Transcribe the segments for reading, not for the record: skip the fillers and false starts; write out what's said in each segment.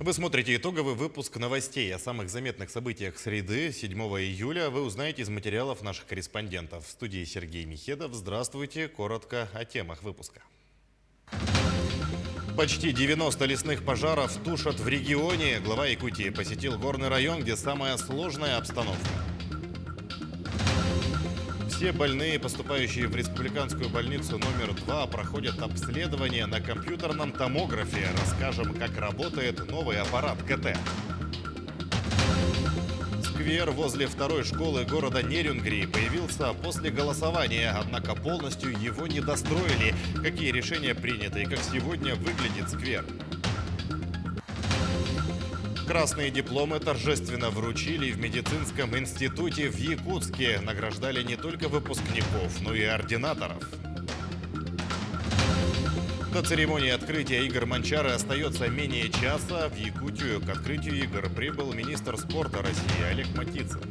Вы смотрите итоговый выпуск новостей о самых заметных событиях среды 7 июля. Вы узнаете из материалов наших корреспондентов. В студии Сергей Михедов. Здравствуйте. Коротко о темах выпуска. Почти 90 лесных пожаров тушат в регионе. Глава Якутии посетил горный район, где самая сложная обстановка. Все больные, поступающие в республиканскую больницу номер 2, проходят обследование на компьютерном томографе. Расскажем, как работает новый аппарат КТ. Сквер возле второй школы города Нерюнгри появился после голосования, однако полностью его не достроили. Какие решения приняты и как сегодня выглядит сквер? Красные дипломы торжественно вручили в медицинском институте в Якутске. Награждали не только выпускников, но и ординаторов. До церемонии открытия игр Манчары остается менее часа. В Якутию к открытию игр прибыл министр спорта России Олег Матицын.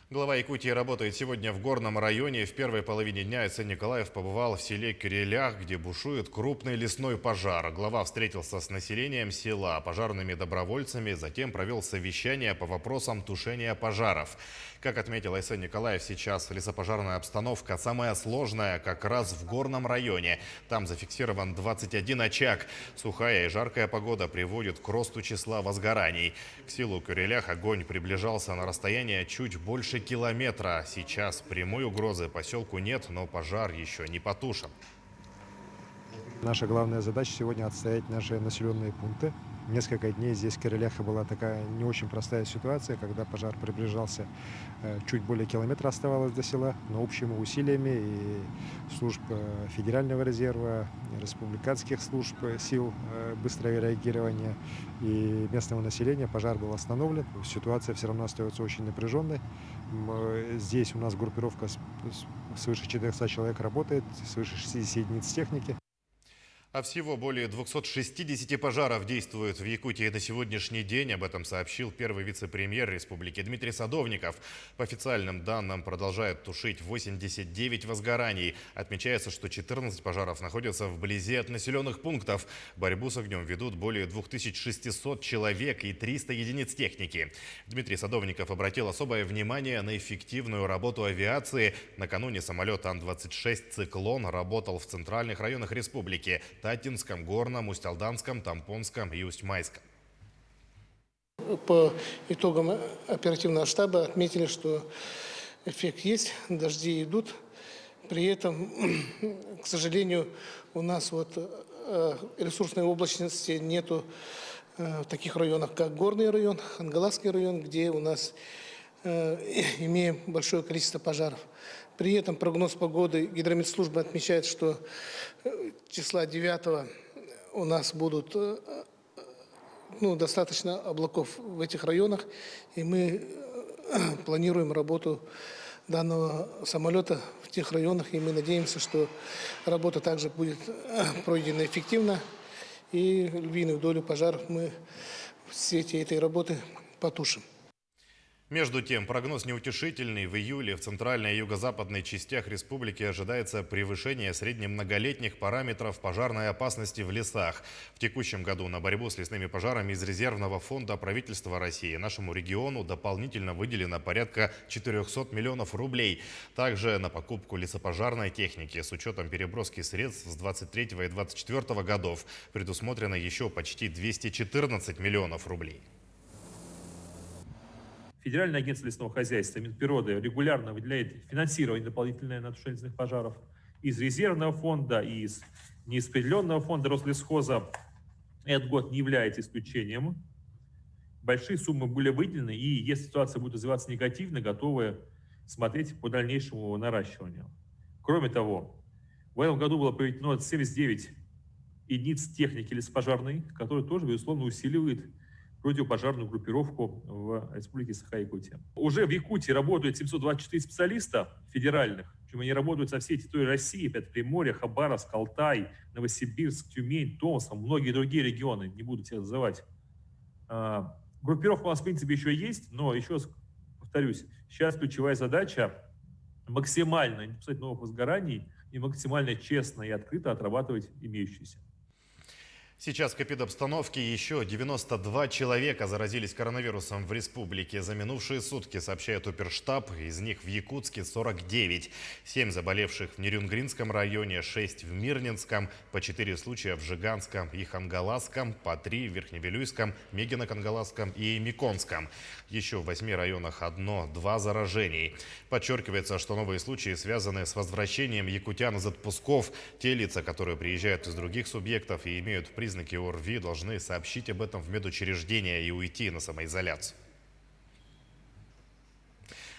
Глава Якутии работает сегодня в горном районе. В первой половине дня Айсен Николаев побывал в селе Кюрелях, где бушует крупный лесной пожар. Глава встретился с населением села, пожарными добровольцами, затем провел совещание по вопросам тушения пожаров. Как отметил Айсен Николаев, сейчас лесопожарная обстановка самая сложная как раз в горном районе. Там зафиксирован 21 очаг. Сухая и жаркая погода приводит к росту числа возгораний. К селу Кюрелях огонь приближался на расстояние чуть больше километра. Сейчас прямой угрозы поселку нет, но пожар еще не потушен. Наша главная задача сегодня отстоять наши населенные пункты. Несколько дней здесь в Кюрелях была такая не очень простая ситуация, когда пожар приближался, чуть более километра оставалось до села, но общими усилиями и служб федерального резерва, республиканских служб сил быстрого реагирования и местного населения пожар был остановлен. Ситуация все равно остается очень напряженной. Здесь у нас группировка свыше 400 человек работает, свыше 60 единиц техники. А всего более 260 пожаров действуют в Якутии на сегодняшний день. Об этом сообщил первый вице-премьер республики Дмитрий Садовников. По официальным данным, продолжают тушить 89 возгораний. Отмечается, что 14 пожаров находятся вблизи от населенных пунктов. Борьбу с огнем ведут более 2600 человек и 300 единиц техники. Дмитрий Садовников обратил особое внимание на эффективную работу авиации. Накануне самолет Ан-26 «Циклон» работал в центральных районах республики – Татинском, Горном, Усть-Алданском, Тампонском и Усть-Майском. По итогам оперативного штаба отметили, что эффект есть, дожди идут. При этом, к сожалению, у нас ресурсной облачности нету в таких районах, как Горный район, Хангаласский район, где у нас имеем большое количество пожаров. При этом прогноз погоды гидрометслужба отмечает, что числа 9 у нас будут достаточно облаков в этих районах, и мы планируем работу данного самолета в тех районах, и мы надеемся, что работа также будет пройдена эффективно, и львиную долю пожаров мы в свете этой работы потушим. Между тем, прогноз неутешительный. В июле в центральной и юго-западной частях республики ожидается превышение среднемноголетних параметров пожарной опасности в лесах. В текущем году на борьбу с лесными пожарами из резервного фонда правительства России нашему региону дополнительно выделено порядка 400 миллионов рублей. Также на покупку лесопожарной техники с учетом переброски средств с 23 и 24 годов предусмотрено еще почти 214 миллионов рублей. Федеральное агентство лесного хозяйства, Минприроды регулярно выделяет финансирование дополнительное на тушение лесных пожаров из резервного фонда, и из нераспределенного фонда Рослесхоза. Этот год не является исключением. Большие суммы были выделены, и если ситуация будет развиваться негативно, готовы смотреть по дальнейшему наращиванию. Кроме того, в этом году было проведено 79 единиц техники лесопожарной, которая тоже, безусловно, усиливает противопожарную группировку в Республике Саха-Якутия. Уже в Якутии работают 724 специалиста федеральных, причем они работают со всей территории России, это Приморье, Хабаровск, Алтай, Новосибирск, Тюмень, Томск, многие другие регионы, не буду всех называть. Группировка у нас, в принципе, еще есть, но, еще раз повторюсь, сейчас ключевая задача максимально не пускать новых возгораний и максимально честно и открыто отрабатывать имеющиеся. Сейчас к эпидобстановке еще 92 человека заразились коронавирусом в республике. За минувшие сутки, сообщает Оперштаб, из них в Якутске 49. 7 заболевших в Нерюнгринском районе, 6 в Мирнинском, по 4 случая в Жиганском и Хангаласском, по 3 в Верхневилюйском, Мегино-Кангаласском и Миконском. Еще в 8 районах 1-2 заражений. Подчеркивается, что новые случаи связаны с возвращением якутян из отпусков. Те лица, которые приезжают из других субъектов и имеют признаки ОРВИ, должны сообщить об этом в медучреждение и уйти на самоизоляцию.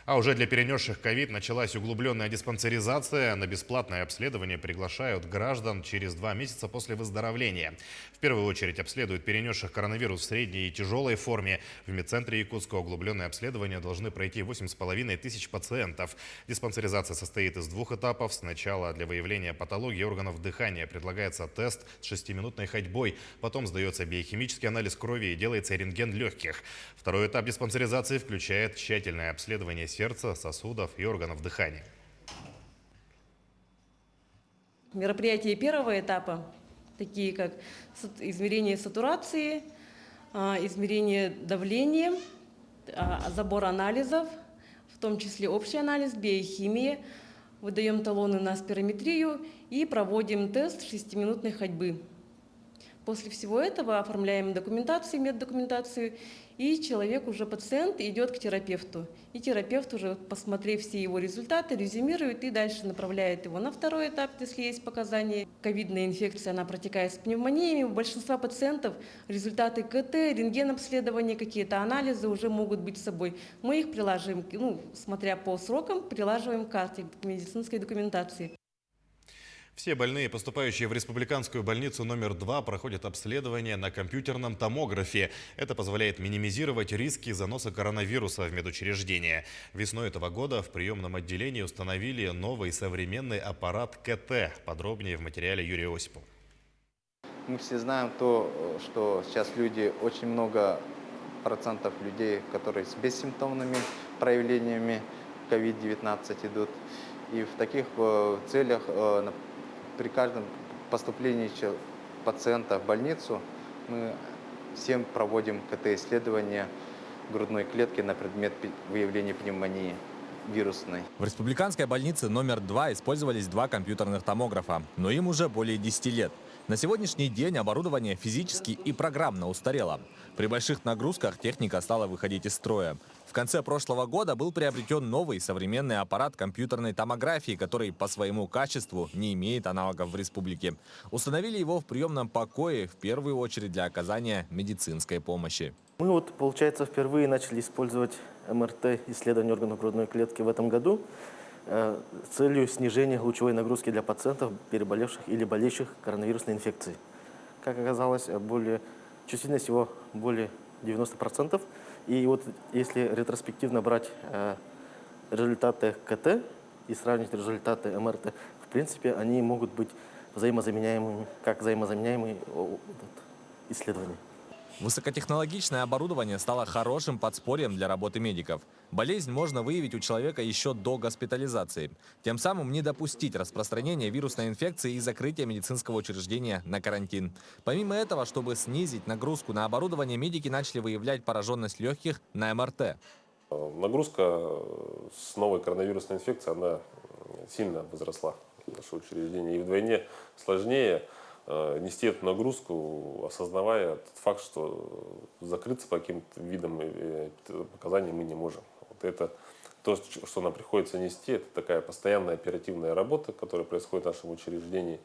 А уже для перенесших ковид началась углубленная диспансеризация. На бесплатное обследование приглашают граждан через 2 месяца после выздоровления. В первую очередь обследуют перенесших коронавирус в средней и тяжелой форме. В медцентре Якутска углубленное обследование должны пройти 8,5 тысяч пациентов. Диспансеризация состоит из 2 этапов. Сначала для выявления патологии органов дыхания предлагается тест с 6-минутной ходьбой. Потом сдается биохимический анализ крови и делается рентген легких. Второй этап диспансеризации включает тщательное обследование сердца, сосудов и органов дыхания. Мероприятия первого этапа, такие как измерение сатурации, измерение давления, забор анализов, в том числе общий анализ, биохимия, выдаем талоны на спирометрию и проводим тест 6-минутной ходьбы. После всего этого оформляем документацию, меддокументацию, и человек уже, пациент, идет к терапевту. И терапевт уже, посмотрев все его результаты, резюмирует и дальше направляет его на второй этап, если есть показания. Ковидная инфекция, она протекает с пневмониями. У большинства пациентов результаты КТ, рентген-обследования, какие-то анализы уже могут быть с собой. Мы их прилаживаем, смотря по срокам, прилаживаем к карте, к медицинской документации. Все больные, поступающие в республиканскую больницу номер 2, проходят обследование на компьютерном томографе. Это позволяет минимизировать риски заноса коронавируса в медучреждение. Весной этого года в приемном отделении установили новый современный аппарат КТ. Подробнее в материале Юрия Осипова. Мы все знаем то, что сейчас очень много процентов людей, которые с бессимптомными проявлениями COVID-19 идут. И в таких целях при каждом поступлении пациента в больницу мы всем проводим КТ-исследование грудной клетки на предмет выявления пневмонии вирусной. В республиканской больнице номер 2 использовались 2 компьютерных томографа, но им уже более 10 лет. На сегодняшний день оборудование физически и программно устарело. При больших нагрузках техника стала выходить из строя. В конце прошлого года был приобретен новый современный аппарат компьютерной томографии, который по своему качеству не имеет аналогов в республике. Установили его в приемном покое в первую очередь для оказания медицинской помощи. Мы получается, впервые начали использовать МРТ, исследование органов грудной клетки в этом году с целью снижения лучевой нагрузки для пациентов, переболевших или болеющих коронавирусной инфекцией. Как оказалось, чувствительность его более 90%. И если ретроспективно брать результаты КТ и сравнить результаты МРТ, в принципе, они могут быть взаимозаменяемыми, как взаимозаменяемые исследования. Высокотехнологичное оборудование стало хорошим подспорьем для работы медиков. Болезнь можно выявить у человека еще до госпитализации. Тем самым не допустить распространения вирусной инфекции и закрытия медицинского учреждения на карантин. Помимо этого, чтобы снизить нагрузку на оборудование, медики начали выявлять пораженность легких на МРТ. Нагрузка с новой коронавирусной инфекцией, она сильно возросла в наше учреждение. И вдвойне сложнее нести эту нагрузку, осознавая тот факт, что закрыться по каким-то видам показаний мы не можем. Это то, что нам приходится нести, это такая постоянная оперативная работа, которая происходит в нашем учреждении.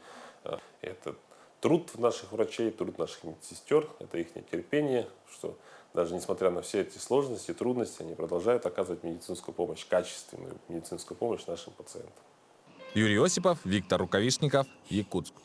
Это труд наших врачей, труд наших медсестер, это их терпение, что даже несмотря на все эти сложности, трудности, они продолжают оказывать медицинскую помощь, качественную медицинскую помощь нашим пациентам. Юрий Осипов, Виктор Рукавишников, Якутск.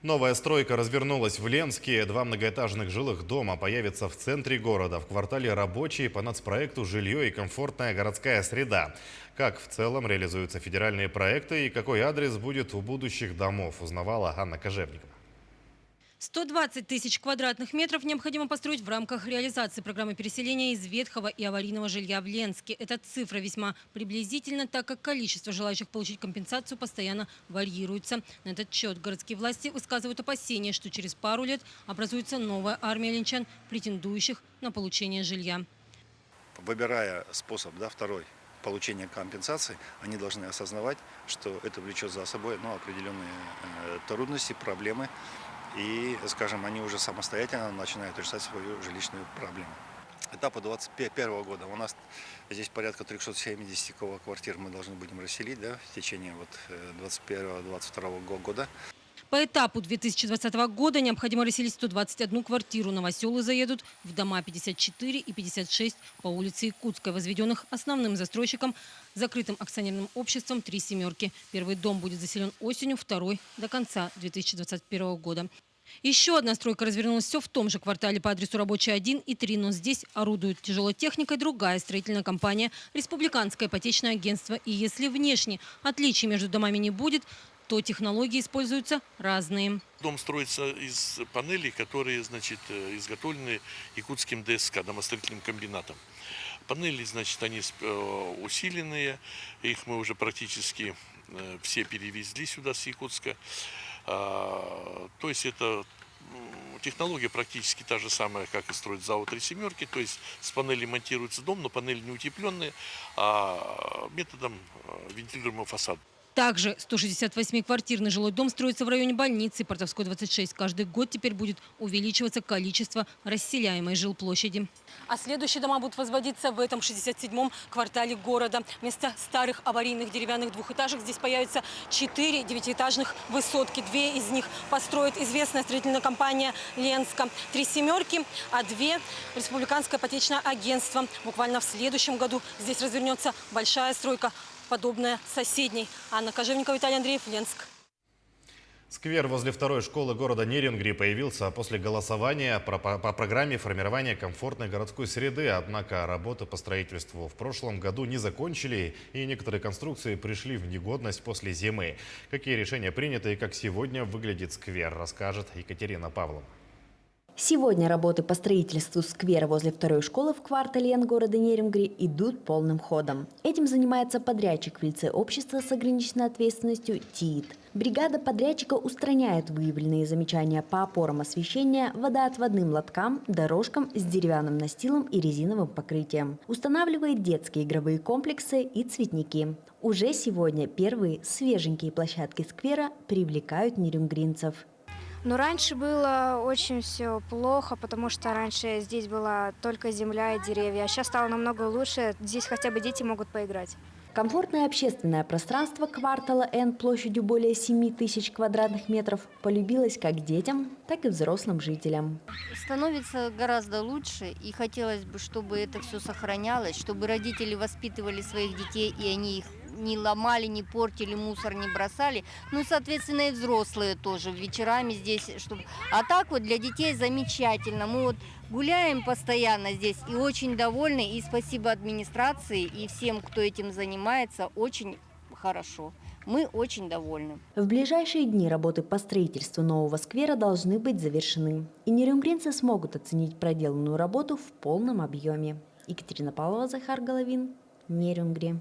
Новая стройка развернулась в Ленске. 2 многоэтажных жилых дома появятся в центре города, в квартале Рабочий, по нацпроекту «Жилье и комфортная городская среда». Как в целом реализуются федеральные проекты и какой адрес будет у будущих домов, узнавала Анна Кожевникова. 120 тысяч квадратных метров необходимо построить в рамках реализации программы переселения из ветхого и аварийного жилья в Ленске. Эта цифра весьма приблизительна, так как количество желающих получить компенсацию постоянно варьируется. На этот счет городские власти высказывают опасения, что через пару лет образуется новая армия ленчан, претендующих на получение жилья. Выбирая способ, второй, получения компенсации, они должны осознавать, что это влечет за собой определенные трудности, проблемы. И, скажем, они уже самостоятельно начинают решать свою жилищную проблему. Этапа 2021 года у нас здесь порядка 370 квартир мы должны будем расселить в течение 2021-2022 года. По этапу 2020 года необходимо расселить 121 квартиру. Новоселы заедут в дома 54 и 56 по улице Якутской, возведенных основным застройщиком, закрытым акционерным обществом «Три семерки». Первый дом будет заселен осенью, второй – до конца 2021 года. Еще одна стройка развернулась все в том же квартале по адресу Рабочая 1 и 3, но здесь орудует тяжелой техникой другая строительная компания «Республиканское ипотечное агентство». И если внешне отличий между домами не будет, то технологии используются разные. Дом строится из панелей, которые, изготовлены якутским ДСК, домостроительным комбинатом. Панели, они усиленные, их мы уже практически все перевезли сюда с Якутска. То есть это технология практически та же самая, как и строит ЗАО «Три семерки». То есть с панели монтируется дом, но панели не утепленные, а методом вентилируемого фасада. Также 168-квартирный жилой дом строится в районе больницы Портовской, 26. Каждый год теперь будет увеличиваться количество расселяемой жилплощади. А следующие дома будут возводиться в этом 67-м квартале города. Вместо старых аварийных деревянных двухэтажек здесь появятся 4 девятиэтажных высотки. 2 из них построит известная строительная компания «Ленска». 3 семерки, а 2 – Республиканское ипотечное агентство. Буквально в следующем году здесь развернется большая стройка, подобная соседней. Анна Кожевникова, Виталий Андреев, Ленск. Сквер возле второй школы города Нерюнгри появился после голосования по программе формирования комфортной городской среды. Однако работы по строительству в прошлом году не закончили, и некоторые конструкции пришли в негодность после зимы. Какие решения приняты и как сегодня выглядит сквер, расскажет Екатерина Павлова. Сегодня работы по строительству сквера возле второй школы в квартале Н города Нерюнгри идут полным ходом. Этим занимается подрядчик в лице общества с ограниченной ответственностью ТИИТ. Бригада подрядчика устраняет выявленные замечания по опорам освещения, водоотводным лоткам, дорожкам с деревянным настилом и резиновым покрытием. Устанавливает детские игровые комплексы и цветники. Уже сегодня первые свеженькие площадки сквера привлекают нерюнгринцев. Но раньше было очень все плохо, потому что раньше здесь была только земля и деревья. А сейчас стало намного лучше, здесь хотя бы дети могут поиграть. Комфортное общественное пространство квартала Н площадью более 7 тысяч квадратных метров полюбилось как детям, так и взрослым жителям. Становится гораздо лучше, и хотелось бы, чтобы это все сохранялось, чтобы родители воспитывали своих детей, и они их не ломали, не портили, мусор не бросали. Ну, соответственно, и взрослые тоже вечерами здесь. А так вот для детей замечательно. Мы гуляем постоянно здесь и очень довольны. И спасибо администрации и всем, кто этим занимается, очень хорошо. Мы очень довольны. В ближайшие дни работы по строительству нового сквера должны быть завершены. И нерюнгринцы смогут оценить проделанную работу в полном объеме. Екатерина Павлова, Захар Головин, Нерюнгри.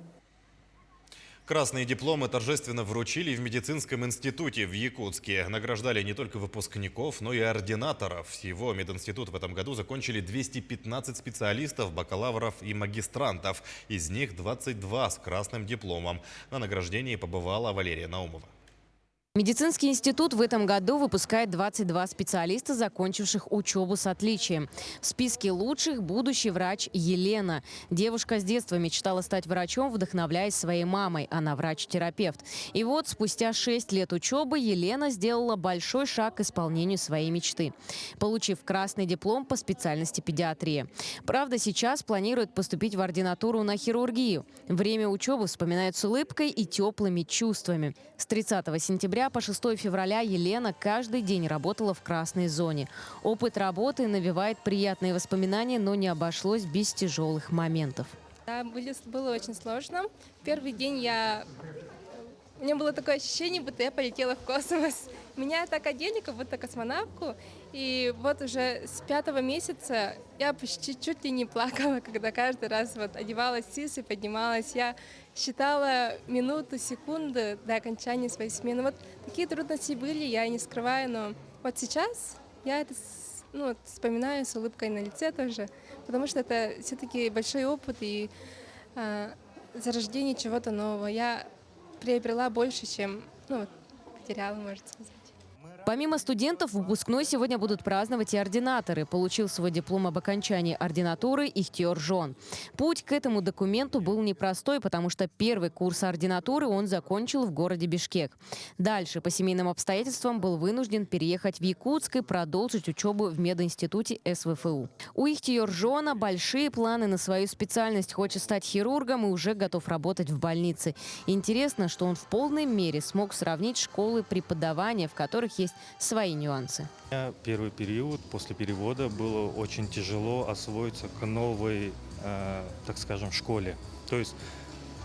Красные дипломы торжественно вручили в медицинском институте в Якутске. Награждали не только выпускников, но и ординаторов. Всего мединститут в этом году закончили 215 специалистов, бакалавров и магистрантов. Из них 22 с красным дипломом. На награждении побывала Валерия Наумова. Медицинский институт в этом году выпускает 22 специалиста, закончивших учебу с отличием. В списке лучших будущий врач Елена. Девушка с детства мечтала стать врачом, вдохновляясь своей мамой. Она врач-терапевт. И вот спустя 6 лет учебы Елена сделала большой шаг к исполнению своей мечты, получив красный диплом по специальности педиатрия. Правда, сейчас планирует поступить в ординатуру на хирургию. Время учебы вспоминает с улыбкой и теплыми чувствами. С 30 сентября по 6 февраля Елена каждый день работала в красной зоне. Опыт работы навевает приятные воспоминания, но не обошлось без тяжелых моментов. Да, было очень сложно. Первый день у меня было такое ощущение, будто я полетела в космос. Меня так одели, как будто космонавтку. И вот уже с 5-го месяца я почти чуть ли не плакала, когда каждый раз вот одевалась СИС и поднималась. Я считала минуты, секунды до окончания своей смены. Вот такие трудности были, я не скрываю, но вот сейчас я это вспоминаю с улыбкой на лице тоже, потому что это все-таки большой опыт и зарождение чего-то нового. Я приобрела больше, чем потеряла, можно сказать. Помимо студентов, выпускной сегодня будут праздновать и ординаторы. Получил свой диплом об окончании ординатуры Ихтиёр Жон. Путь к этому документу был непростой, потому что первый курс ординатуры он закончил в городе Бишкек. Дальше по семейным обстоятельствам был вынужден переехать в Якутск и продолжить учебу в мединституте СВФУ. У Ихтиёр Жона большие планы на свою специальность. Хочет стать хирургом и уже готов работать в больнице. Интересно, что он в полной мере смог сравнить школы преподавания, в которых есть свои нюансы. Первый период после перевода было очень тяжело освоиться к новой, так скажем, школе. То есть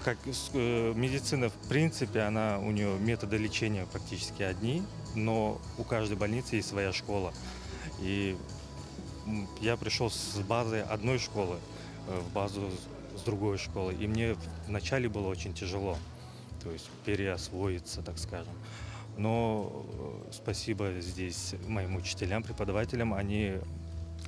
как медицина, в принципе, у нее методы лечения практически одни, но у каждой больницы есть своя школа. И я пришел с базы одной школы в базу с другой школы, и мне вначале было очень тяжело, то есть переосвоиться, так скажем. Но спасибо здесь моим учителям, преподавателям, они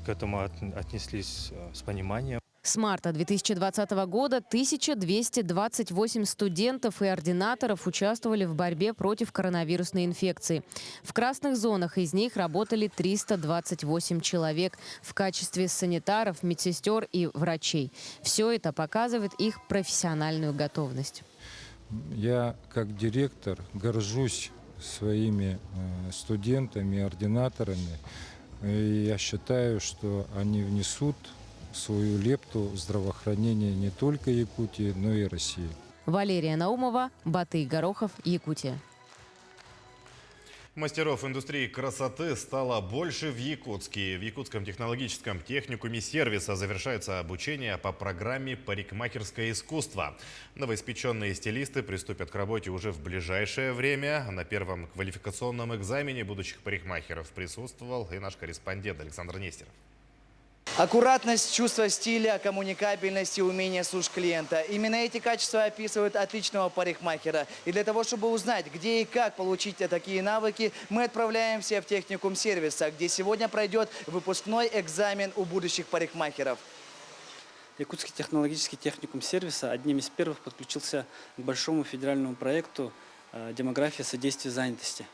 к этому отнеслись с пониманием. С марта 2020 года 1228 студентов и ординаторов участвовали в борьбе против коронавирусной инфекции. В красных зонах из них работали 328 человек в качестве санитаров, медсестер и врачей. Все это показывает их профессиональную готовность. Я как директор горжусь своими студентами, ординаторами. И я считаю, что они внесут свою лепту в здравоохранение не только Якутии, но и России. Валерия Наумова, Батый Горохов, Якутия. Мастеров индустрии красоты стало больше в Якутске. В Якутском технологическом техникуме сервиса завершается обучение по программе «Парикмахерское искусство». Новоиспеченные стилисты приступят к работе уже в ближайшее время. На первом квалификационном экзамене будущих парикмахеров присутствовал и наш корреспондент Александр Нестеров. Аккуратность, чувство стиля, коммуникабельность и умение слушать клиента. Именно эти качества описывают отличного парикмахера. И для того, чтобы узнать, где и как получить такие навыки, мы отправляемся в техникум сервиса, где сегодня пройдет выпускной экзамен у будущих парикмахеров. Якутский технологический техникум сервиса одним из первых подключился к большому федеральному проекту «Демография содействия занятости».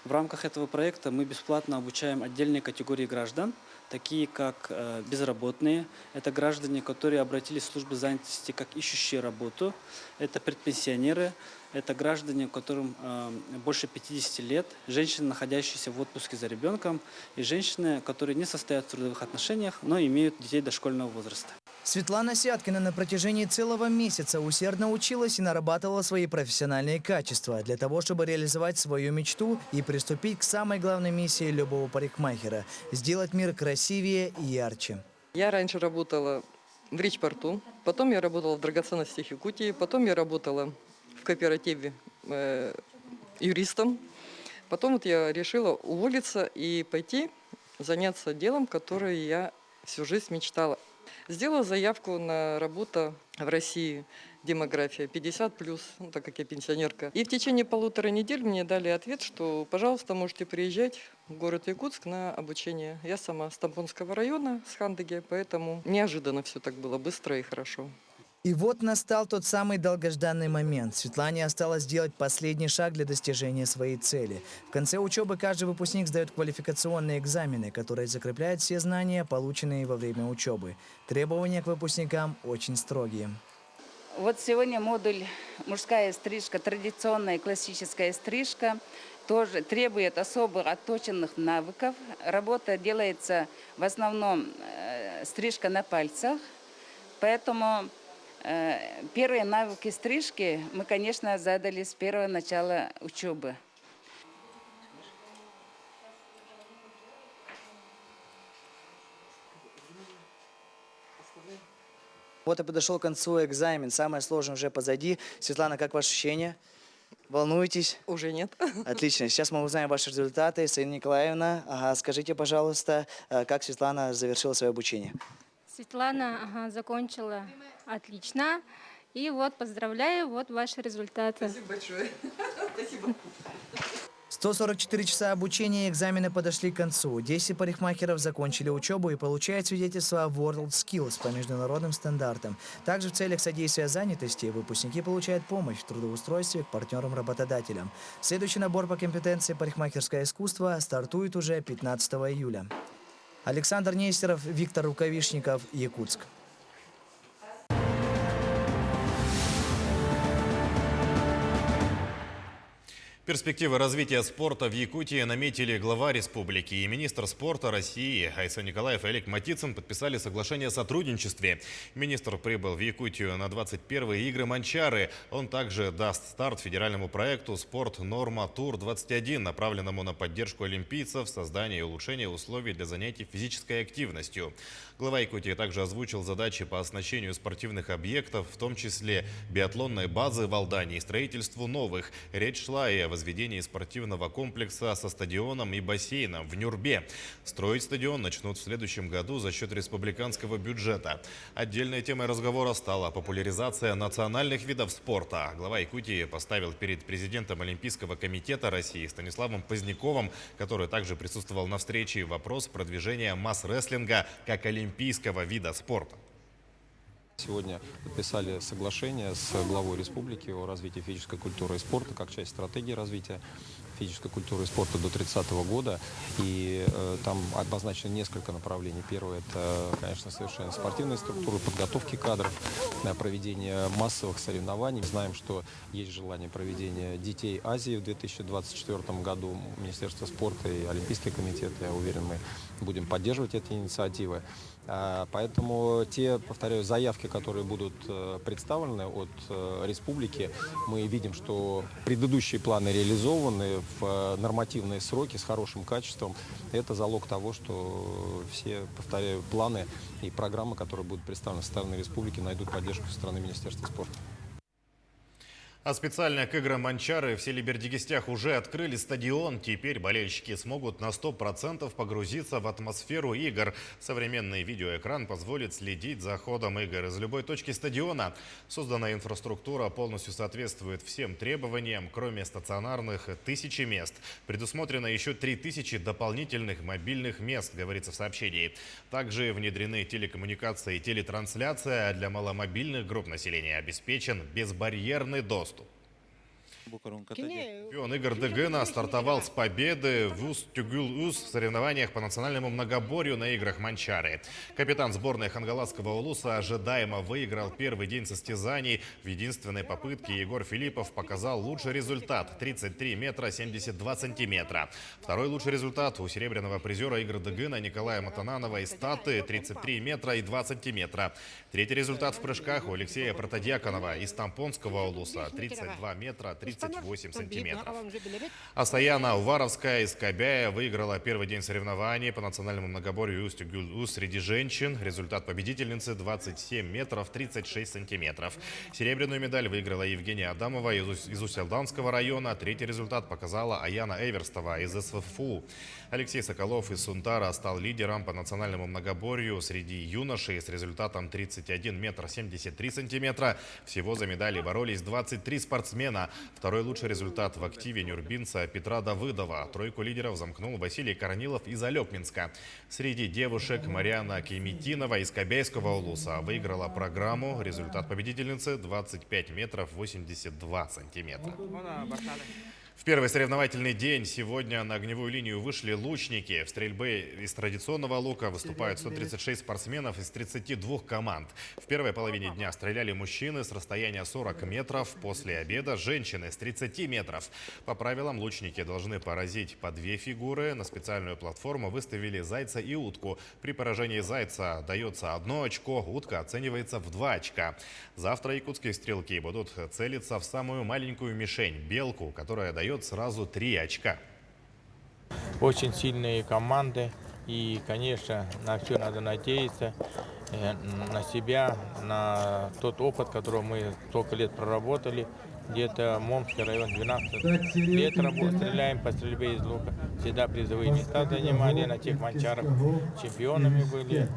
В рамках этого проекта мы бесплатно обучаем отдельные категории граждан, такие как безработные, это граждане, которые обратились в службу занятости как ищущие работу, это предпенсионеры, это граждане, которым больше 50 лет, женщины, находящиеся в отпуске за ребенком, и женщины, которые не состоят в трудовых отношениях, но имеют детей дошкольного возраста. Светлана Сяткина на протяжении целого месяца усердно училась и нарабатывала свои профессиональные качества для того, чтобы реализовать свою мечту и приступить к самой главной миссии любого парикмахера – сделать мир красивее и ярче. Я раньше работала в Ричпорту, потом я работала в драгоценностях Якутии, потом я работала в кооперативе юристом. Потом вот я решила уволиться и пойти заняться делом, которое я всю жизнь мечтала. Сделала заявку на работу в России, демография 50+, так как я пенсионерка. И в течение 1,5 недели мне дали ответ, что, пожалуйста, можете приезжать в город Якутск на обучение. Я сама с Тамбонского района, с Хандыги, поэтому неожиданно все так было, быстро и хорошо. И вот настал тот самый долгожданный момент. Светлане осталось сделать последний шаг для достижения своей цели. В конце учебы каждый выпускник сдает квалификационные экзамены, которые закрепляют все знания, полученные во время учебы. Требования к выпускникам очень строгие. Вот сегодня модуль «Мужская стрижка», традиционная классическая стрижка, тоже требует особо отточенных навыков. Работа делается в основном стрижка на пальцах, поэтому первые навыки стрижки мы, конечно, задали с первого начала учебы. Вот и подошел к концу экзамен. Самое сложное уже позади. Светлана, как ваши ощущения? Волнуетесь? Уже нет. Отлично. Сейчас мы узнаем ваши результаты. Светлана Николаевна, скажите, пожалуйста, как Светлана завершила свое обучение? Светлана закончила отлично. И вот поздравляю, вот ваши результаты. Спасибо большое. Спасибо. 144 часа обучения и экзамены подошли к концу. 10 парикмахеров закончили учебу и получают свидетельство World Skills по международным стандартам. Также в целях содействия занятости выпускники получают помощь в трудоустройстве к партнерам-работодателям. Следующий набор по компетенции парикмахерское искусство стартует уже 15 июля. Александр Нестеров, Виктор Рукавишников, Якутск. Перспективы развития спорта в Якутии наметили глава республики и министр спорта России Айсан Николаев и Олег Матицын подписали соглашение о сотрудничестве. Министр прибыл в Якутию на 21-е игры Манчары. Он также даст старт федеральному проекту «Спорт Норма Тур-21», направленному на поддержку олимпийцев, создание и улучшение условий для занятий физической активностью. Глава Якутии также озвучил задачи по оснащению спортивных объектов, в том числе биатлонной базы в Алдании и строительству новых. Речь шла и о возведении спортивного комплекса со стадионом и бассейном в Нюрбе. Строить стадион начнут в следующем году за счет республиканского бюджета. Отдельной темой разговора стала популяризация национальных видов спорта. Глава Якутии поставил перед президентом Олимпийского комитета России Станиславом Поздняковым, который также присутствовал на встрече, вопрос продвижения масс-рестлинга как олимпийского вида спорта. Сегодня подписали соглашение с главой республики о развитии физической культуры и спорта как часть стратегии развития физической культуры и спорта до 30 года. И там обозначено несколько направлений. Первое – это, конечно, совершенно спортивные структуры, подготовки кадров, проведение массовых соревнований. Знаем, что есть желание проведения Детей Азии в 2024 году. Министерство спорта и Олимпийский комитет, я уверен, мы будем поддерживать эти инициативы. Поэтому те, повторяю, заявки, которые будут представлены от республики, мы видим, что предыдущие планы реализованы в нормативные сроки с хорошим качеством. Это залог того, что все, повторяю, планы и программы, которые будут представлены со стороны республики, найдут поддержку со стороны Министерства спорта. А специально к играм Манчары в селе Бердигистях уже открыли стадион. Теперь болельщики смогут на 100% погрузиться в атмосферу игр. Современный видеоэкран позволит следить за ходом игр из любой точки стадиона. Созданная инфраструктура полностью соответствует всем требованиям. Кроме стационарных 1000 мест, предусмотрено еще 3000 дополнительных мобильных мест, говорится в сообщении. Также внедрены телекоммуникации и телетрансляция, а для маломобильных групп населения обеспечен безбарьерный доступ. Чемпион Игорь Дегена стартовал с победы в Усть-Тюгюл-Уз в соревнованиях по национальному многоборью на играх Манчары. Капитан сборной Хангаласского улуса ожидаемо выиграл первый день состязаний. В единственной попытке Егор Филиппов показал лучший результат – 33 метра 72 сантиметра. Второй лучший результат у серебряного призера Игоря Дегена Николая Матананова из Таты – 33 метра и 2 сантиметра. Третий результат в прыжках у Алексея Протодьяконова из Тампонского улуса – 32 метра 38 сантиметров. А Саяна Уваровская из Кобяя выиграла первый день соревнований по национальному многоборью Усть-Тюгюл-Уз среди женщин. Результат победительницы – 27 метров 36 сантиметров. Серебряную медаль выиграла Евгения Адамова из Усть-Алданского района. Третий результат показала Аяна Эверстова из СВФУ. Алексей Соколов из Сунтара стал лидером по национальному многоборью среди юношей с результатом 31 метр 73 сантиметра. Всего за медали боролись 23 спортсмена. Второй лучший результат в активе нюрбинца Петра Давыдова. Тройку лидеров замкнул Василий Корнилов из Алекминска. Среди девушек Марьяна Кеметинова из Кобяйского улуса выиграла программу. Результат победительницы – 25 метров 82 сантиметра. В первый соревновательный день сегодня на огневую линию вышли лучники. В стрельбе из традиционного лука выступают 136 спортсменов из 32 команд. В первой половине дня стреляли мужчины с расстояния 40 метров. После обеда женщины с 30 метров. По правилам лучники должны поразить по 2 фигуры. На специальную платформу выставили зайца и утку. При поражении зайца дается 1 очко, утка оценивается в 2 очка. Завтра якутские стрелки будут целиться в самую маленькую мишень – белку, которая дает сразу 3 очка. Очень сильные команды, и, конечно, на все надо надеяться, на себя, на тот опыт, который мы столько лет проработали. где-то Момский район 12 лет стреляем по стрельбе из лука. Всегда призовые места занимали, на тех манчарах чемпионами были.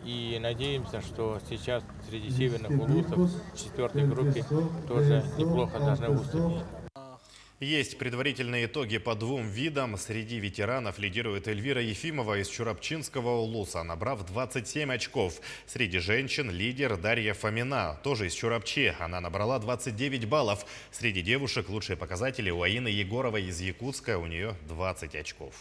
И надеемся, что сейчас среди северных улусов в 4-й группе тоже неплохо должны выступить. Есть предварительные итоги по двум видам. Среди ветеранов лидирует Эльвира Ефимова из Чурапчинского улуса, набрав 27 очков. Среди женщин лидер Дарья Фомина, тоже из Чурапчи. Она набрала 29 баллов. Среди девушек лучшие показатели у Аины Егоровой из Якутска, у нее 20 очков.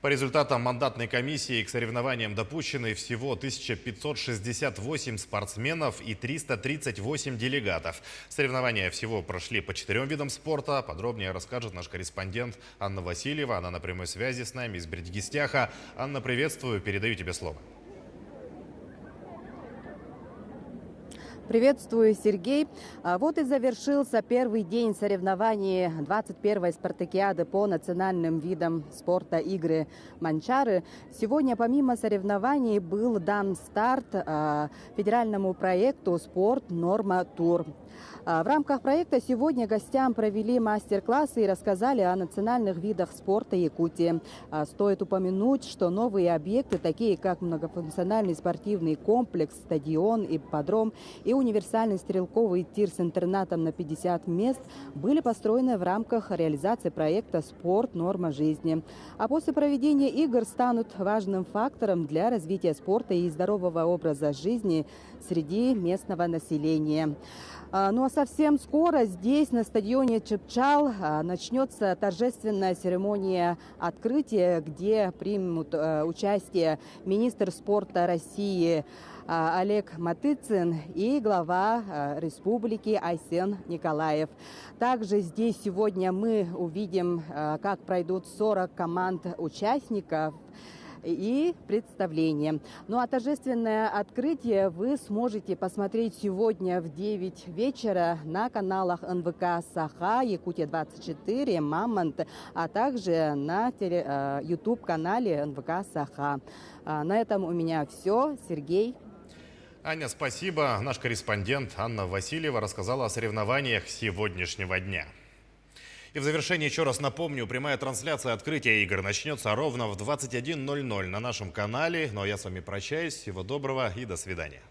По результатам мандатной комиссии к соревнованиям допущены всего 1568 спортсменов и 338 делегатов. Соревнования всего прошли по 4 видам спорта. Подробнее расскажет наш корреспондент Анна Васильева. Она на прямой связи с нами из Бредгистяха. Анна, приветствую, передаю тебе слово. Приветствую, Сергей. Вот и завершился первый день соревнований 21-й спартакиады по национальным видам спорта игры манчары. Сегодня помимо соревнований был дан старт федеральному проекту «Спорт Норма Тур». В рамках проекта сегодня гостям провели мастер-классы и рассказали о национальных видах спорта Якутии. Стоит упомянуть, что новые объекты, такие как многофункциональный спортивный комплекс, стадион, ипподром и универсальный стрелковый тир с интернатом на 50 мест, были построены в рамках реализации проекта «Спорт. Норма жизни». А после проведения игр станут важным фактором для развития спорта и здорового образа жизни среди местного населения. Ну а совсем скоро здесь, на стадионе Чепчал, начнется торжественная церемония открытия, где примут участие министр спорта России Олег Матыцин и глава республики Айсен Николаев. Также здесь сегодня мы увидим, как пройдут 40 команд участников и представление. Ну а торжественное открытие вы сможете посмотреть сегодня в 9 вечера на каналах НВК Саха, Якутия-24, Мамонт, а также на YouTube-канале НВК Саха. На этом у меня все. Сергей. Аня, спасибо. Наш корреспондент Анна Васильева рассказала о соревнованиях сегодняшнего дня. И в завершение еще раз напомню, прямая трансляция открытия игр начнется ровно в 21:00 на нашем канале. Ну а я с вами прощаюсь. Всего доброго и до свидания.